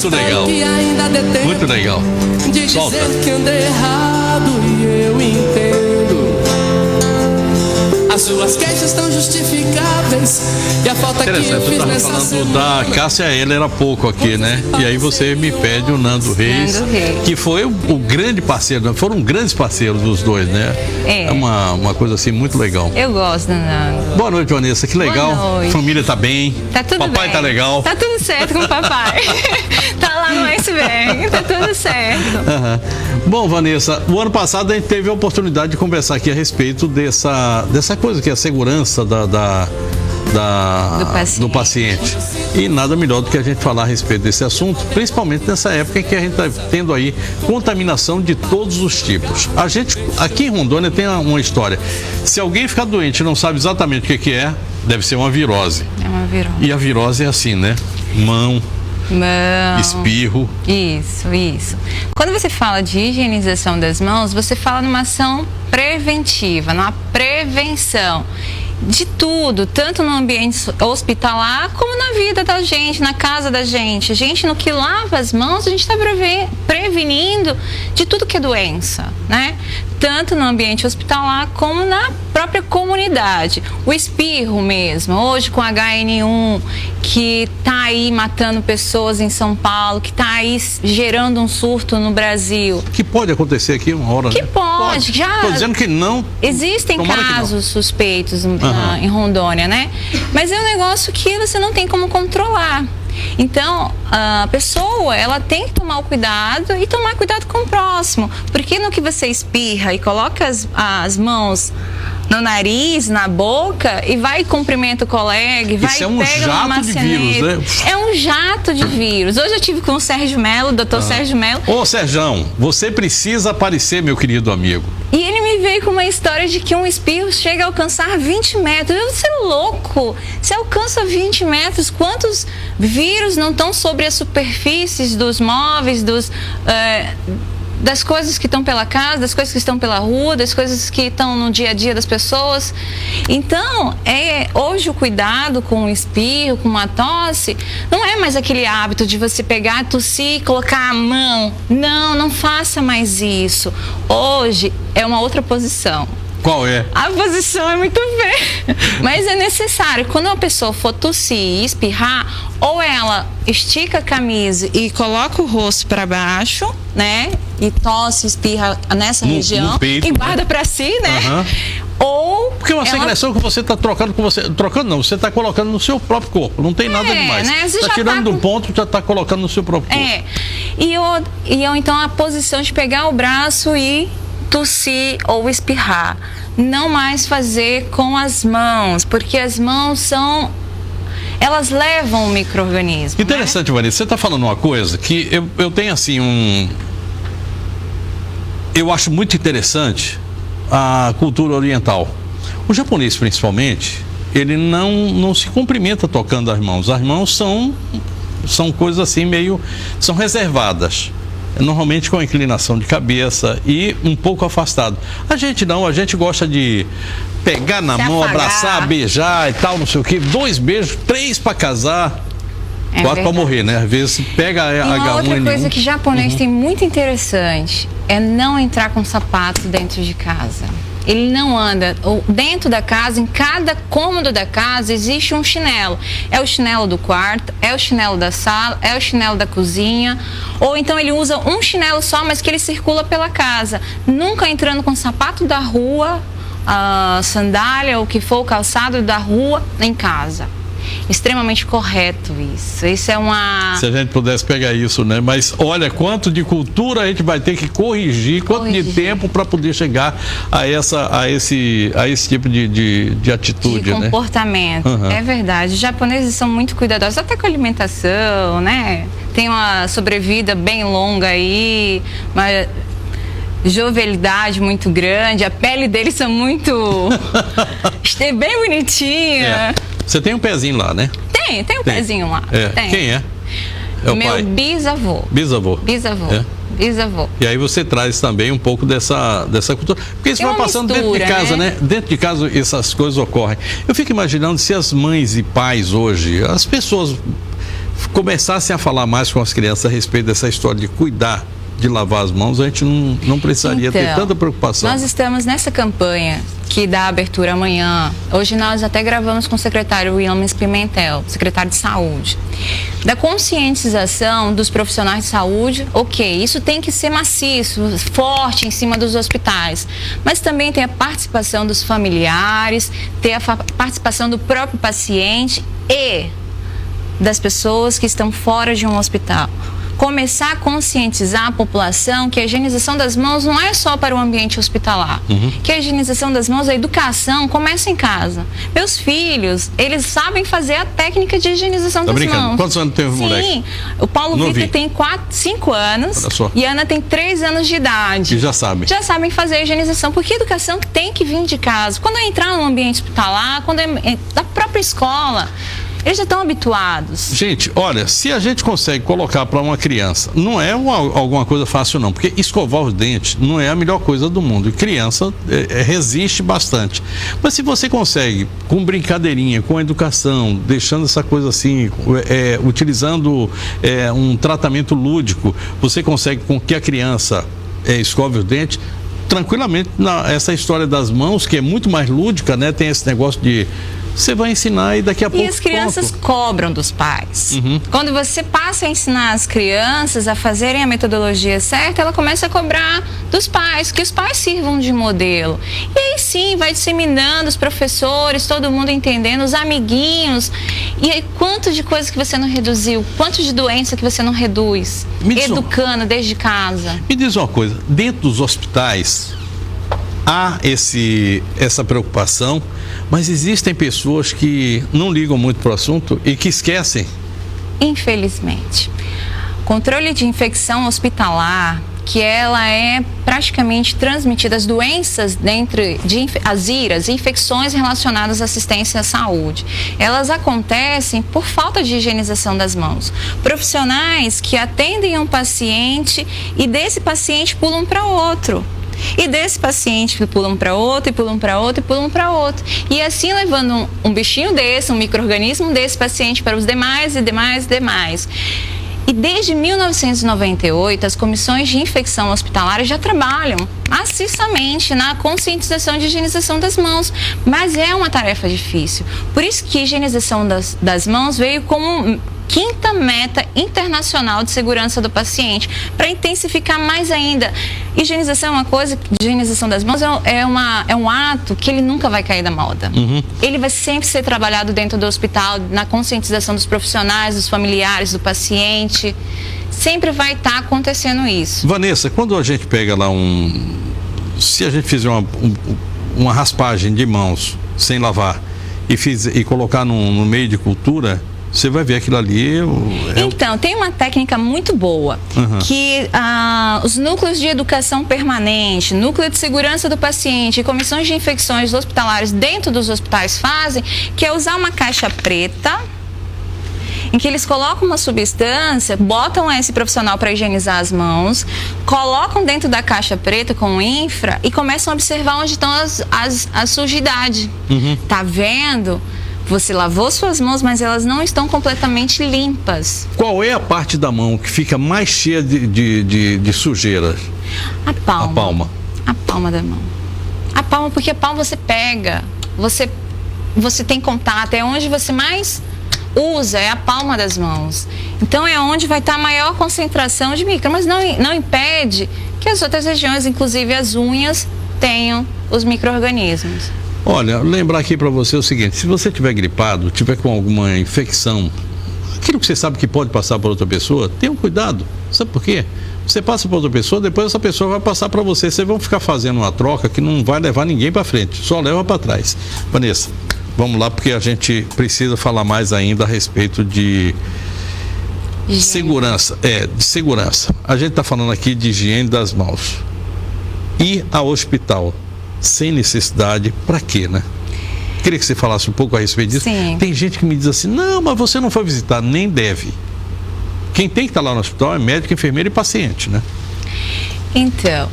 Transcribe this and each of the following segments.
Muito legal. Muito legal. De Solta. dizer que andei errado e eu entendo. As suas queixas estão justificáveis e a falta que eu Interessante, fiz eu nessa estava falando semana. da Cássia Eller era pouco aqui, né? E aí você me pede o Nando Reis, Nando Reis. que foi o grande parceiro, foram grandes parceiros os dois, né? É. Uma coisa assim muito legal. Eu gosto do Nando. Boa noite, Vanessa, que legal. Boa noite. Família tá bem. Tá tudo Papai bem. tá legal. Tá tudo certo com o papai. Tá lá no iceberg, tá tudo certo. Aham. Bom, Vanessa, o ano passado a gente teve a oportunidade de conversar aqui a respeito dessa coisa que é a segurança do paciente. E nada melhor do que a gente falar a respeito desse assunto, principalmente nessa época em que a gente está tendo aí contaminação de todos os tipos. A gente, aqui em Rondônia, tem uma história. Se alguém ficar doente e não sabe exatamente o que é, deve ser uma virose. É uma virose. E a virose é assim, né? Mão, Mão. espirro. Isso. Quando você fala de higienização das mãos, você fala numa ação preventiva, numa prevenção de tudo, tanto no ambiente hospitalar como na vida da gente, na casa da gente. A gente, no que lava as mãos, a gente está prevenindo de tudo que é doença, né? Tanto no ambiente hospitalar como na própria comunidade. O espirro mesmo, hoje com HN1, que está aí matando pessoas em São Paulo, que está aí gerando um surto no Brasil. Que pode acontecer aqui uma hora, Que né? pode. Já Estou dizendo que não. existem Tomara que não. casos suspeitos em Rondônia, né? Mas é um negócio que você não tem como controlar. Então, a pessoa, ela tem que tomar o cuidado e tomar cuidado com o próximo. Porque no que você espirra e coloca as mãos no nariz, na boca, e vai e cumprimenta o colega, e vai Isso é e um pega uma jato de vírus, maçaneta. né? É um jato de vírus. Hoje eu tive com o Sérgio Mello, o doutor Sérgio Mello. Ô, Serjão, você precisa aparecer, meu querido amigo. E ele me veio com uma história de que um espirro chega a alcançar 20 metros. Você é louco! Se alcança 20 metros, quantos vírus não estão sobre as superfícies dos móveis, das coisas que estão pela casa, das coisas que estão pela rua, das coisas que estão no dia a dia das pessoas? Então, hoje o cuidado com o espirro, com uma tosse, não é mais aquele hábito de você pegar, tossir e colocar a mão. Não faça mais isso. Hoje é uma outra posição. Qual é? A posição é muito feia, mas é necessário. Quando uma pessoa for tossir e espirrar, ou ela estica a camisa e coloca o rosto para baixo, né? E tosse, espirra nessa região, no peito, e guarda para si, né? Aham. Ou Porque uma secreção que você está trocando com você. Trocando não, você está colocando no seu próprio corpo. Não tem nada demais. né? Você Está já tirando tá de um com- ponto, já está colocando no seu próprio corpo. E eu então a posição de pegar o braço e tossir ou espirrar. Não mais fazer com as mãos, porque as mãos elas levam o micro-organismo. Interessante, Vanessa, você está falando uma coisa que eu tenho assim eu acho muito interessante a cultura oriental. O japonês, principalmente, ele não se cumprimenta tocando as mãos. As mãos são coisas assim são reservadas. Normalmente com a inclinação de cabeça e um pouco afastado. A gente não, a gente gosta de pegar na Se mão, afagar. abraçar, beijar e tal, não sei o quê. 2 beijos, 3 para casar, 4 para verdade. morrer, né? Às vezes pega E uma H1N1. outra coisa que japonês tem muito interessante é não entrar com sapato dentro de casa. Ele não anda. Dentro da casa, em cada cômodo da casa, existe um chinelo. É o chinelo do quarto, é o chinelo da sala, é o chinelo da cozinha. Ou então ele usa um chinelo só, mas que ele circula pela casa. Nunca entrando com sapato da rua, sandália, ou o que for, o calçado da rua, em casa. Extremamente correto isso. Isso é uma... Se a gente pudesse pegar isso, né? Mas olha, quanto de cultura a gente vai ter que corrigir, quanto de tempo para poder chegar a esse tipo de atitude, de né? comportamento. Uhum. É verdade. Os japoneses são muito cuidadosos, até com a alimentação, né? Tem uma sobrevida bem longa aí, uma jovialidade muito grande, a pele deles são muito... bem bonitinha. Você tem um pezinho lá, né? Tem um pezinho lá. Tem. Quem é? É o Meu pai? bisavô. Bisavô. Bisavô. Bisavô. E aí você traz também um pouco dessa cultura. Porque isso Tem vai uma passando mistura, dentro de casa, né? Dentro de casa essas coisas ocorrem. Eu fico imaginando se as mães e pais hoje, as pessoas começassem a falar mais com as crianças a respeito dessa história de cuidar, de lavar as mãos, a gente não precisaria ter tanta preocupação. Nós estamos nessa campanha que dá abertura amanhã. Hoje nós até gravamos com o secretário Wilmes Pimentel, secretário de Saúde, da conscientização dos profissionais de saúde. Ok, isso tem que ser maciço, forte em cima dos hospitais, mas também tem a participação dos familiares, tem a participação do próprio paciente e das pessoas que estão fora de um hospital. Começar a conscientizar a população que a higienização das mãos não é só para o ambiente hospitalar. Que a higienização das mãos, a educação, começa em casa. Meus filhos, eles sabem fazer a técnica de higienização das mãos. Quantos anos tem o moleque? Sim, o Paulo Vitor tem 5 anos e a Ana tem 3 anos de idade. E já sabem. Já sabem fazer a higienização, porque a educação tem que vir de casa. Quando eu entrar no ambiente hospitalar, quando é da própria escola, eles já estão habituados. Gente, olha, se a gente consegue colocar para uma criança, não é alguma coisa fácil não, porque escovar os dentes não é a melhor coisa do mundo. E criança resiste bastante. Mas se você consegue, com brincadeirinha, com educação, deixando essa coisa assim, utilizando um tratamento lúdico, você consegue com que a criança escove os dentes tranquilamente. Essa história das mãos, que é muito mais lúdica, né? Tem esse negócio de... Você vai ensinar e daqui a pouco... E as crianças cobram dos pais. Quando você passa a ensinar as crianças a fazerem a metodologia certa, ela começa a cobrar dos pais, que os pais sirvam de modelo. E aí sim, vai disseminando os professores, todo mundo entendendo, os amiguinhos. E aí, quanto de coisa que você não reduziu? Quanto de doença que você não reduz? Educando desde casa. Me diz uma coisa, dentro dos hospitais... há essa preocupação, mas existem pessoas que não ligam muito para o assunto e que esquecem. Infelizmente. Controle de infecção hospitalar, que ela é praticamente transmitida, as doenças as IRAs, infecções relacionadas à assistência à saúde, elas acontecem por falta de higienização das mãos. Profissionais que atendem um paciente e desse paciente pulam para outro. E desse paciente pulam para outro, e pulam para outro, e pulam para outro. E assim levando um bichinho desse, um micro-organismo desse paciente para os demais, e demais, e demais. E desde 1998, as comissões de infecção hospitalar já trabalham maciçamente na conscientização de higienização das mãos. Mas é uma tarefa difícil. Por isso que a higienização das mãos veio como... 5ª meta internacional de segurança do paciente, para intensificar mais ainda. Higienização é uma coisa, higienização das mãos é um ato que ele nunca vai cair da moda. Ele vai sempre ser trabalhado dentro do hospital, na conscientização dos profissionais, dos familiares, do paciente. Sempre vai estar acontecendo isso. Vanessa, quando a gente pega lá se a gente fizer uma raspagem de mãos sem lavar e colocar no meio de cultura, você vai ver aquilo ali... Então, tem uma técnica muito boa, que os núcleos de educação permanente, núcleo de segurança do paciente e comissões de infecções hospitalares dentro dos hospitais fazem, que é usar uma caixa preta, em que eles colocam uma substância, botam esse profissional para higienizar as mãos, colocam dentro da caixa preta com infra e começam a observar onde estão as sujidades. Tá vendo? Você lavou suas mãos, mas elas não estão completamente limpas. Qual é a parte da mão que fica mais cheia de sujeira? A palma. A palma. A palma da mão. A palma, porque a palma você pega, você tem contato, é onde você mais usa, é a palma das mãos. Então é onde vai estar a maior concentração de micro, mas não impede que as outras regiões, inclusive as unhas, tenham os micro-organismos. Olha, lembrar aqui para você o seguinte, se você estiver gripado, tiver com alguma infecção, aquilo que você sabe que pode passar para outra pessoa, tenha um cuidado. Sabe por quê? Você passa para outra pessoa, depois essa pessoa vai passar para você. Vocês vão ficar fazendo uma troca que não vai levar ninguém para frente, só leva para trás. Vanessa, vamos lá, porque a gente precisa falar mais ainda a respeito de segurança. De segurança. A gente está falando aqui de higiene das mãos. Ir ao hospital sem necessidade, para quê, né? Queria que você falasse um pouco a respeito disso. Sim. Tem gente que me diz assim, não, mas você não foi visitar, nem deve. Quem tem que estar lá no hospital é médico, enfermeiro e paciente, né? Então,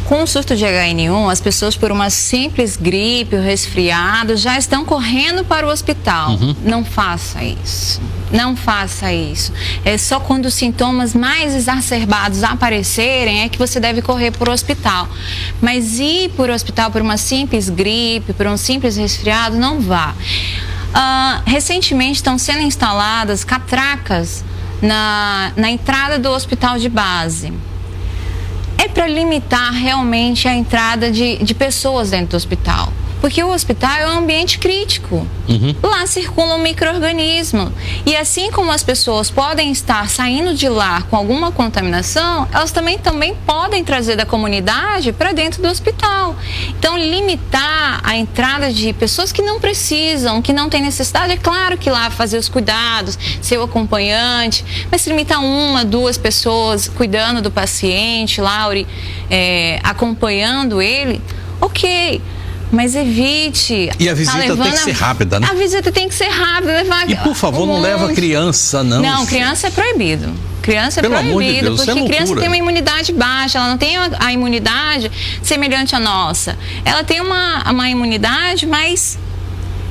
com o surto de H1N1, as pessoas por uma simples gripe ou resfriado já estão correndo para o hospital. Não faça isso. Não faça isso. É só quando os sintomas mais exacerbados aparecerem é que você deve correr para o hospital. Mas ir para o hospital por uma simples gripe, por um simples resfriado, não vá. Recentemente estão sendo instaladas catracas na entrada do hospital de base. É para limitar realmente a entrada de pessoas dentro do hospital. Porque o hospital é um ambiente crítico. Lá circula um micro-organismo. E assim como as pessoas podem estar saindo de lá com alguma contaminação, elas também podem trazer da comunidade para dentro do hospital. Então, limitar a entrada de pessoas que não precisam, que não têm necessidade, é claro que lá fazer os cuidados, ser o acompanhante, mas se limitar 1, 2 pessoas cuidando do paciente, lá, acompanhando ele, ok. Mas evite. E a visita tem que ser rápida, né? A visita tem que ser rápida. E por favor, não leva criança, não. Não, criança é proibido. Criança é Pelo proibido, amor de Deus, porque isso é criança loucura. tem uma imunidade baixa, ela não tem a imunidade semelhante à nossa. Ela tem uma imunidade mais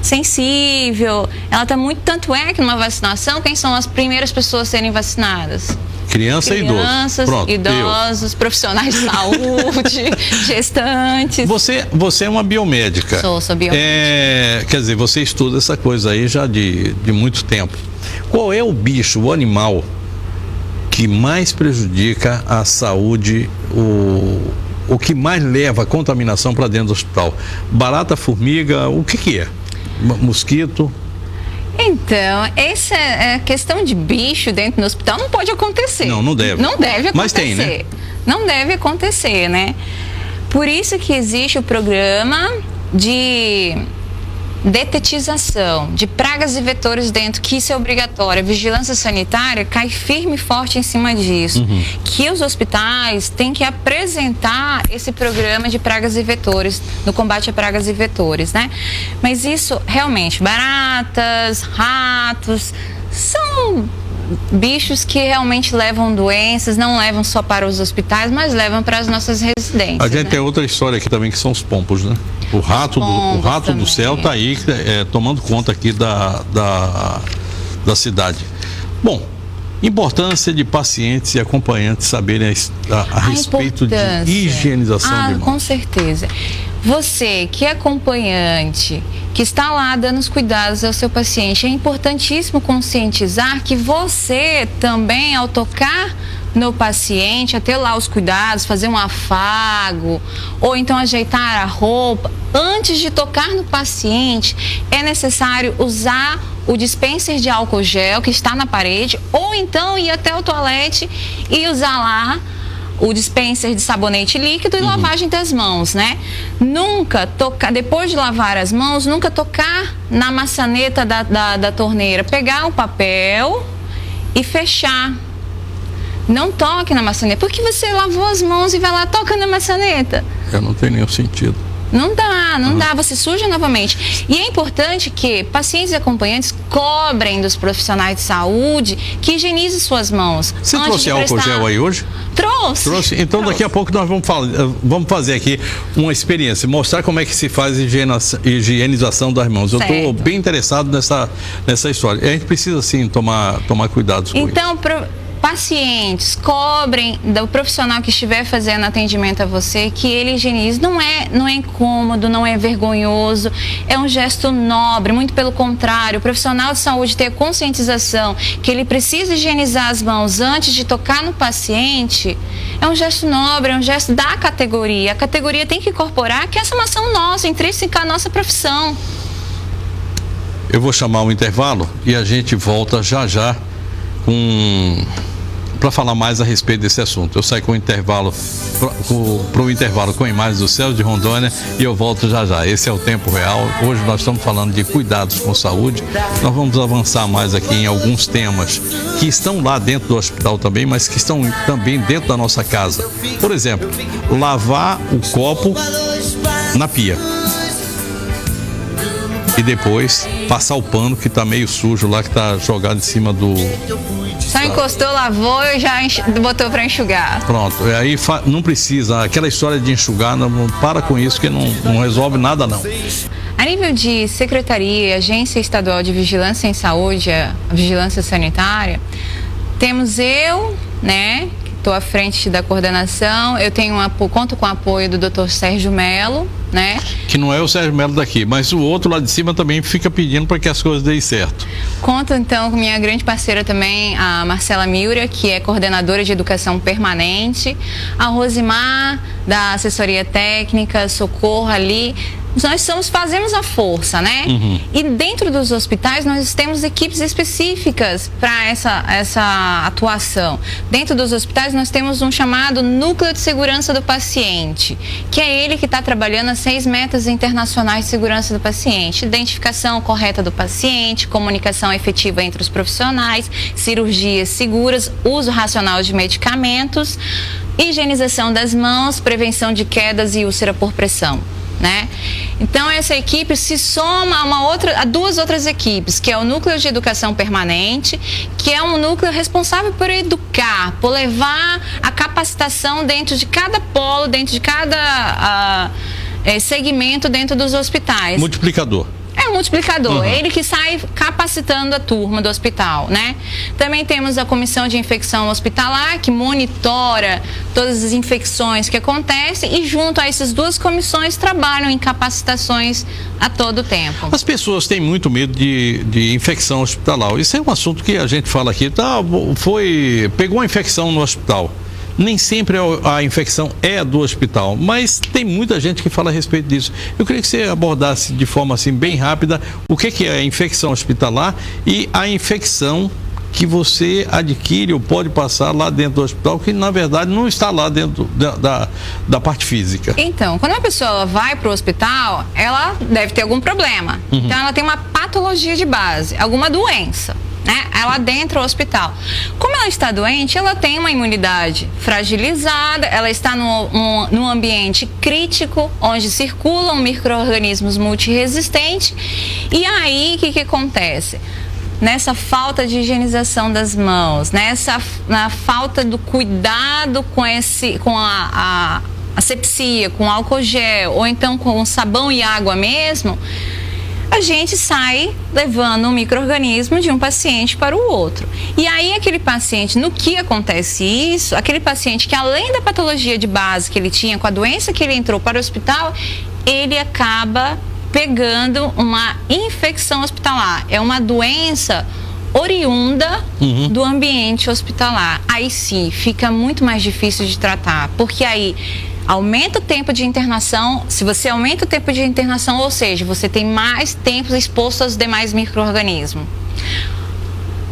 sensível. Ela está muito. Tanto é que numa vacinação, quem são as primeiras pessoas a serem vacinadas? Crianças e idosos. Idosos, profissionais de saúde, gestantes. Você é uma biomédica. Sou biomédica. Quer dizer, você estuda essa coisa aí já de muito tempo. Qual é o bicho, o animal, que mais prejudica a saúde, o que mais leva a contaminação para dentro do hospital? Barata, formiga, o que é? Mosquito? Então, essa questão de bicho dentro do hospital não pode acontecer. Não deve. Não deve acontecer. Mas tem, né? Não deve acontecer, né? Por isso que existe o programa de detetização de pragas e vetores dentro, que isso é obrigatório. A vigilância sanitária cai firme e forte em cima disso. Que os hospitais têm que apresentar esse programa de pragas e vetores, no combate a pragas e vetores, né? Mas isso, realmente, baratas, ratos, são bichos que realmente levam doenças, não levam só para os hospitais, mas levam para as nossas residências. A gente né? tem outra história aqui também, que são os pompos, né? O rato do céu está aí tomando conta aqui da cidade. Bom, importância de pacientes e acompanhantes saberem a respeito de higienização de mãos. Com certeza. Você que é acompanhante, que está lá dando os cuidados ao seu paciente, é importantíssimo conscientizar que você também, ao tocar no paciente, a ter lá os cuidados, fazer um afago, ou então ajeitar a roupa, antes de tocar no paciente, é necessário usar o dispenser de álcool gel que está na parede, ou então ir até o toalete e usar lá o dispenser de sabonete líquido e lavagem das mãos, né? Nunca tocar, depois de lavar as mãos, nunca tocar na maçaneta da torneira. Pegar o papel e fechar. Não toque na maçaneta. Porque você lavou as mãos e vai lá, toca na maçaneta. Não tem nenhum sentido. Não dá, você suja novamente. E é importante que pacientes e acompanhantes cobrem dos profissionais de saúde que higienizem suas mãos. Você trouxe álcool gel aí hoje? Trouxe. Então daqui a pouco nós vamos fazer aqui uma experiência, mostrar como é que se faz higienização das mãos. Eu estou bem interessado nessa história. A gente precisa sim tomar cuidado com isso. Então, pacientes, cobrem do profissional que estiver fazendo atendimento a você que ele higienize. Não é incômodo, não é vergonhoso, é um gesto nobre, muito pelo contrário. O profissional de saúde ter conscientização que ele precisa higienizar as mãos antes de tocar no paciente, é um gesto nobre, é um gesto da categoria. A categoria tem que incorporar que essa é uma ação nossa, intrínseca à nossa profissão. Eu vou chamar o intervalo e a gente volta já para falar mais a respeito desse assunto. Eu saio com o intervalo para o intervalo com imagens do céu de Rondônia e eu volto já. Esse é o Tempo Real. Hoje nós estamos falando de cuidados com saúde. Nós vamos avançar mais aqui em alguns temas que estão lá dentro do hospital também, mas que estão também dentro da nossa casa. Por exemplo, lavar o copo na pia e depois passar o pano que está meio sujo lá, que está jogado em cima do... Só encostou, lavou e já botou para enxugar. Pronto, aí não precisa, aquela história de enxugar, não para com isso que não resolve nada não. A A nível de secretaria, Agência Estadual de Vigilância em Saúde, a Vigilância Sanitária, temos eu, né, que estou à frente da coordenação, eu conto com o apoio do Dr. Sérgio Melo, né? Que não é o Sérgio Melo daqui, mas o outro lá de cima também fica pedindo para que as coisas deem certo. Conto então com minha grande parceira também, a Marcela Miura, que é coordenadora de educação permanente, a Rosimar, da assessoria técnica, Socorro ali. Nós fazemos a força, né? E dentro dos hospitais nós temos equipes específicas para essa atuação. Dentro dos hospitais nós temos um chamado Núcleo de Segurança do Paciente, que é ele que está trabalhando as 6 metas internacionais de segurança do paciente: identificação correta do paciente, comunicação efetiva entre os profissionais, cirurgias seguras, uso racional de medicamentos, higienização das mãos, prevenção de quedas e úlcera por pressão, né? Então essa equipe se soma a 2 outras equipes, que é o Núcleo de Educação Permanente, que é um núcleo responsável por educar, por levar a capacitação dentro de cada polo, dentro de cada segmento dentro dos hospitais. Multiplicador. É um multiplicador, ele que sai capacitando a turma do hospital, né? Também temos a Comissão de Infecção Hospitalar, que monitora todas as infecções que acontecem, e junto a essas 2 comissões trabalham em capacitações a todo tempo. As pessoas têm muito medo de infecção hospitalar. Isso é um assunto que a gente fala aqui, pegou uma infecção no hospital. Nem sempre a infecção é do hospital, mas tem muita gente que fala a respeito disso. Eu queria que você abordasse de forma assim bem rápida o que é a infecção hospitalar e a infecção que você adquire ou pode passar lá dentro do hospital, que na verdade não está lá dentro da parte física. Então, quando uma pessoa vai para o hospital, ela deve ter algum problema. Então ela tem uma patologia de base, alguma doença, né? Ela dentro do hospital. Como ela está doente, ela tem uma imunidade fragilizada, ela está num ambiente crítico, onde circulam micro-organismos multiresistentes. E aí, o que acontece? Nessa falta de higienização das mãos, na falta do cuidado com a asepsia, com álcool gel, ou então com sabão e água mesmo, a gente sai levando um micro-organismo de um paciente para o outro. E aí aquele paciente, no que acontece isso, aquele paciente que além da patologia de base que ele tinha, com a doença que ele entrou para o hospital, ele acaba pegando uma infecção hospitalar. É uma doença oriunda do ambiente hospitalar. Aí sim, fica muito mais difícil de tratar, porque aí aumenta o tempo de internação. Se você aumenta o tempo de internação, ou seja, você tem mais tempo exposto aos demais micro-organismos.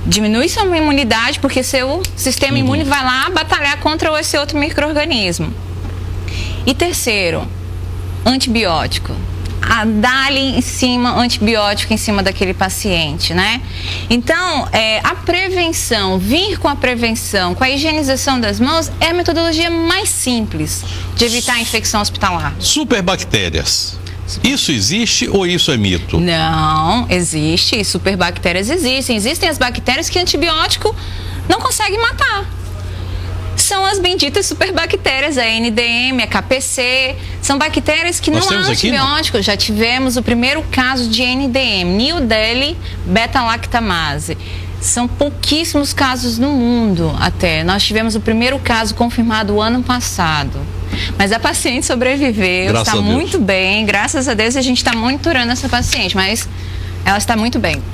Diminui sua imunidade, porque seu sistema imune vai lá batalhar contra esse outro micro-organismo. E terceiro, antibiótico. Dar-lhe antibiótico em cima daquele paciente, né? Então, a prevenção, vir com a prevenção, com a higienização das mãos, é a metodologia mais simples de evitar a infecção hospitalar. Superbactérias. Isso existe ou isso é mito? Não, existe. Superbactérias existem. Existem as bactérias que antibiótico não consegue matar. São as benditas superbactérias, a NDM, a KPC, são bactérias que não há antibiótico. Já tivemos o primeiro caso de NDM, New Delhi beta-lactamase. São pouquíssimos casos no mundo até. Nós tivemos o primeiro caso confirmado o ano passado. Mas a paciente sobreviveu, está muito bem. Graças a Deus a gente está monitorando essa paciente, mas ela está muito bem.